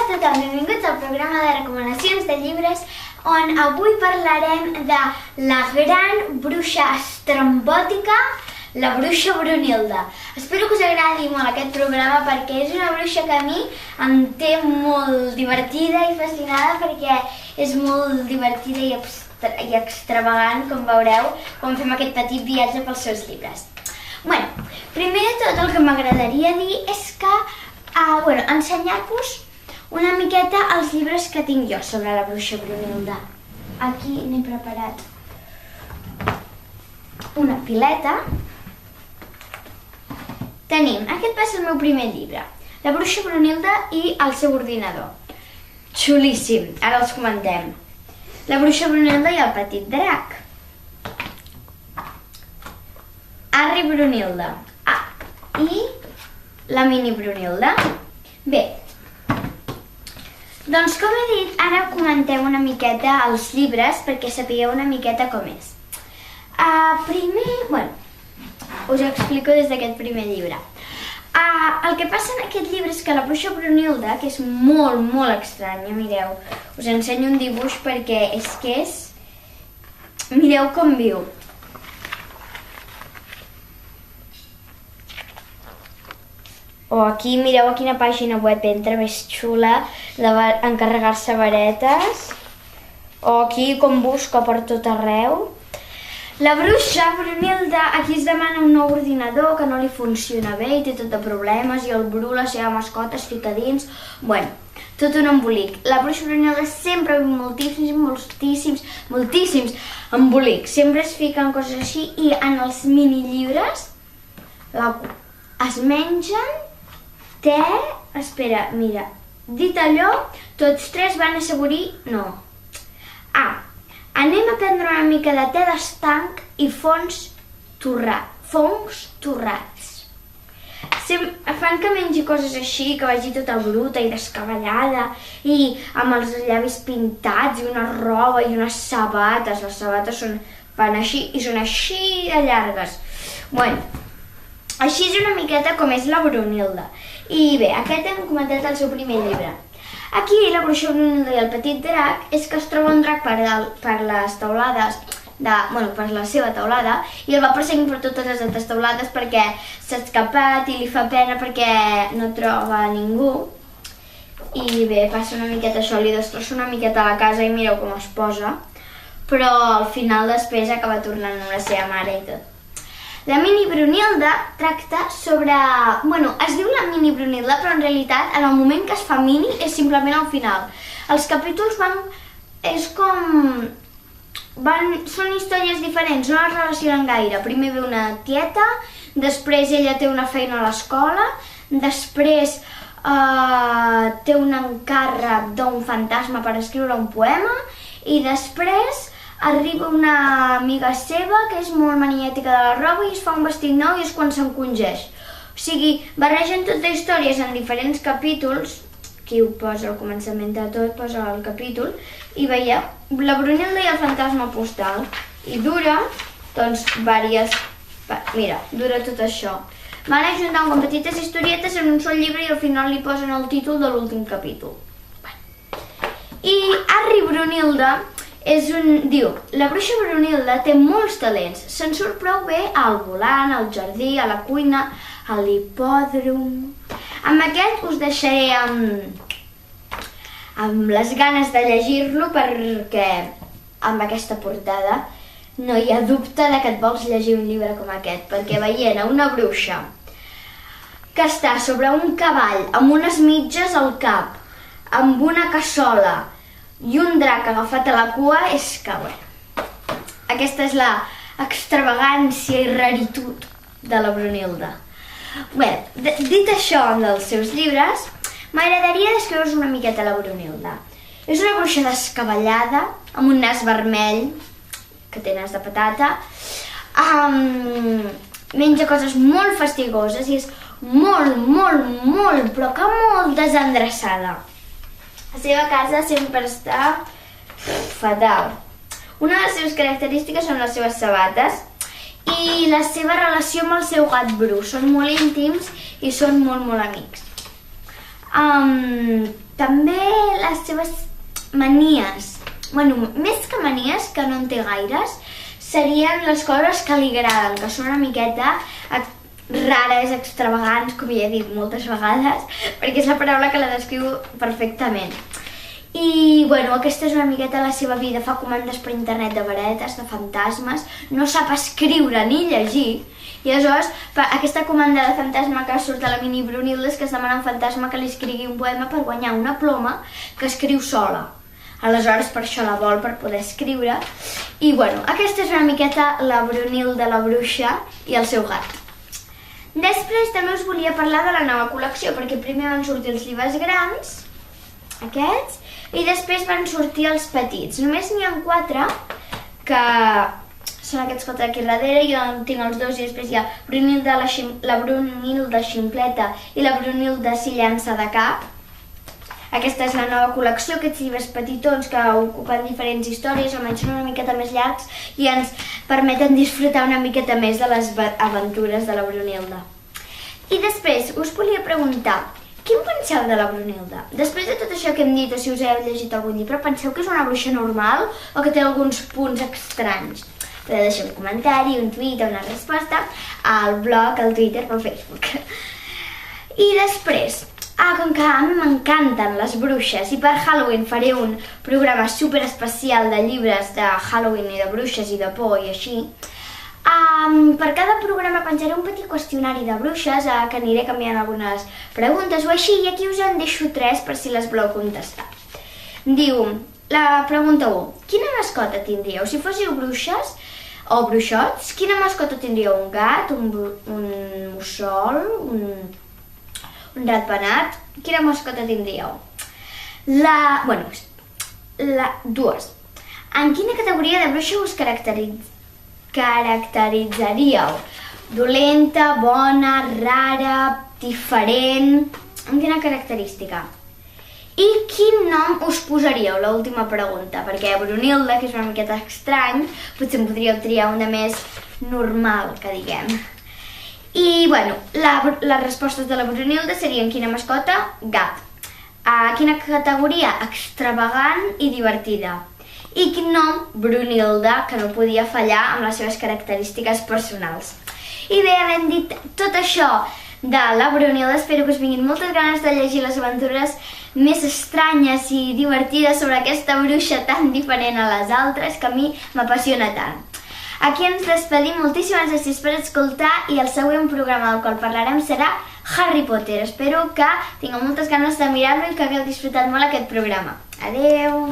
tothom, benvinguts al programa de recomanacions de llibres on avui parlarem de la gran bruixa estrambòtica, la bruixa Brunilda. Espero que us agradi molt aquest programa perquè és una bruixa que a mi em té molt divertida i fascinada perquè és molt divertida i extravagant, com veureu, quan fem aquest petit viatge pels seus llibres. Bueno, primer de tot el que m'agradaria dir és que ensenyar-vos una miqueta els llibres que tinc jo sobre la bruixa Brunilda. Aquí n'he preparat una pileta. Aquest va ser el meu primer llibre, La bruixa Brunilda i el seu ordinador. Xulíssim, ara els comentem. La bruixa Brunilda i el petit drac. Harry Brunilda i la mini Brunilda. Bé, doncs com he dit, ara comentem una miqueta els llibres perquè sapigueu una miqueta com és. Primer, us ho explico des d'aquest primer llibre. El que passa en aquest llibre és que la bruixa Brunilda, que és molt, molt estranya, mireu, us ensenyo un dibuix perquè mireu com viu. O aquí, mireu a quina pàgina web entra, més xula, d'encarregar-se varetes. O aquí com busca per tot arreu. La bruixa Brunilda, aquí es demana un nou ordinador que no li funciona bé i té tot de problemes i el Bru, la seva mascota, es fica dins. Bueno, tot un embolic. La bruixa Brunilda sempre viu moltíssims embolics. Sempre es fiquen coses així i en els minillibres es mengen té, espera, mira, dit allò, tots tres van assaborir, no. Anem a prendre una mica de te d'estanc i fongs torrats. Fan que mengi coses així, que vagi tota bruta i descabellada i amb els llavis pintats i una roba i unes sabates. Les sabates van així i són així de llargues. Bueno, així és una miqueta com és la Brunilda. I bé, aquest hem comentat el seu primer llibre. Aquí la bruixa Brunilda i el petit drac és que es troba un drac per les teulades, per la seva teulada, i el va perseguint per totes les altres teulades perquè s'ha escapat i li fa pena perquè no troba ningú. I bé, passa una miqueta això, li destrossa una miqueta la casa i mireu com es posa, però al final després acaba tornant amb la seva mare i tot. La mini Brunilda tracta sobre... es diu la mini Brunilda, però en realitat, en el moment que es fa mini, és simplement al final. Els capítols són històries diferents, no es relacionen gaire. Primer ve una tieta, després ella té una feina a l'escola, després té un encàrrec d'un fantasma per escriure un poema, i després arriba una amiga seva que és molt maniàtica de la roba i es fa un vestit nou i és quan s'encongeix. O sigui, barregen tot d'històries en diferents capítols, aquí ho posa al començament de tot, posa el capítol, i veieu, la Brunilda i el fantasma postal. I dura, dura tot això. Van ajuntant com petites historietes en un sol llibre i al final li posen el títol de l'últim capítol. I Harry Brunilda diu, la bruixa Brunilda té molts talents, se'n surt prou bé al volant, al jardí, a la cuina, a l'hipòdrom. Amb aquest us deixaré amb les ganes de llegir-lo perquè amb aquesta portada no hi ha dubte de que et vols llegir un llibre com aquest, perquè veient a una bruixa que està sobre un cavall amb unes mitges al cap, amb una cassola i un drac agafat a la cua, és que, aquesta és l'extravagància i raritud de la Brunilda. Dit això dels seus llibres, m'agradaria descriure-vos una miqueta la Brunilda. És una bruixa descabellada, amb un nas vermell, que té nas de patata, menja coses molt fastigoses i és molt, però que molt desendreçada. La seva casa sempre està fatal. Una de les seves característiques són les seves sabates i la seva relació amb el seu gat Bru. Són molt íntims i són molt amics. també les seves manies. Bueno, més que manies, que no en té gaires, serien les coses que li agraden, que són una miqueta rares, extravagants, com ja he dit moltes vegades, perquè és la paraula que la descriu perfectament. I, bueno, aquesta és una miqueta la seva vida. Fa comandes per internet de varetes, de fantasmes, no sap escriure ni llegir, i aleshores aquesta comanda de fantasma que surt a la mini Brunilda és que es demana a un fantasma que li escrigui un poema per guanyar una ploma que escriu sola. Aleshores per això la vol, per poder escriure. I, bueno, aquesta és una miqueta la Brunilda, la bruixa, i el seu gat. Després també us volia parlar de la nova col·lecció, perquè primer van sortir els llibres grans, aquests, i després van sortir els petits. Només n'hi ha 4, que són aquests 4 aquí darrere, jo en tinc els 2 i després hi ha la Brunilda Ximpleta i la Brunilda s'hi llança de cap. Aquesta és la nova col·lecció, aquests llibres petitons que ocupen diferents històries, almenys són una miqueta més llargs i ens permeten disfrutar una miqueta més de les aventures de la Brunilda. I després us volia preguntar, què en penseu de la Brunilda? Després de tot això que hem dit, o si us heu llegit algun llibre, penseu que és una bruixa normal o que té alguns punts estranys? Podeu deixar un comentari, un tuit o una resposta al blog, al Twitter o al Facebook. I després, com que a mi m'encanten les bruixes i per Halloween faré un programa super especial de llibres de Halloween i de bruixes i de por i així, per cada programa penjaré un petit qüestionari de bruixes que aniré canviant algunes preguntes o així, i aquí us en deixo 3 per si les voleu contestar. Diu, la pregunta 1, quina mascota tindríeu? Si fóssiu bruixes o bruixots, quina mascota tindríeu? Un gat, un mussol, un ratpenat? Quina mascota tindríeu? Dues. En quina categoria de bruixa us caracteritzaríeu? Dolenta, bona, rara, diferent? En quina característica? I quin nom us posaríeu? L'última pregunta, perquè Brunilda, que és una miqueta estrany, potser en podríeu triar una més normal, que diguem. I, bueno, les respostes de la Brunilda serien quina mascota? Gat. Quina categoria? Extravagant i divertida. I quin nom? Brunilda, que no podia fallar amb les seves característiques personals. I bé, havent dit tot això de la Brunilda, espero que us vinguin moltes ganes de llegir les aventures més estranyes i divertides sobre aquesta bruixa tan diferent a les altres, que a mi m'apassiona tant. Aquí ens despedim, moltíssimes gràcies per escoltar i el següent programa del qual parlarem serà Harry Potter. Espero que tingueu moltes ganes de mirar-lo i que hagueu disfrutat molt aquest programa. Adeu!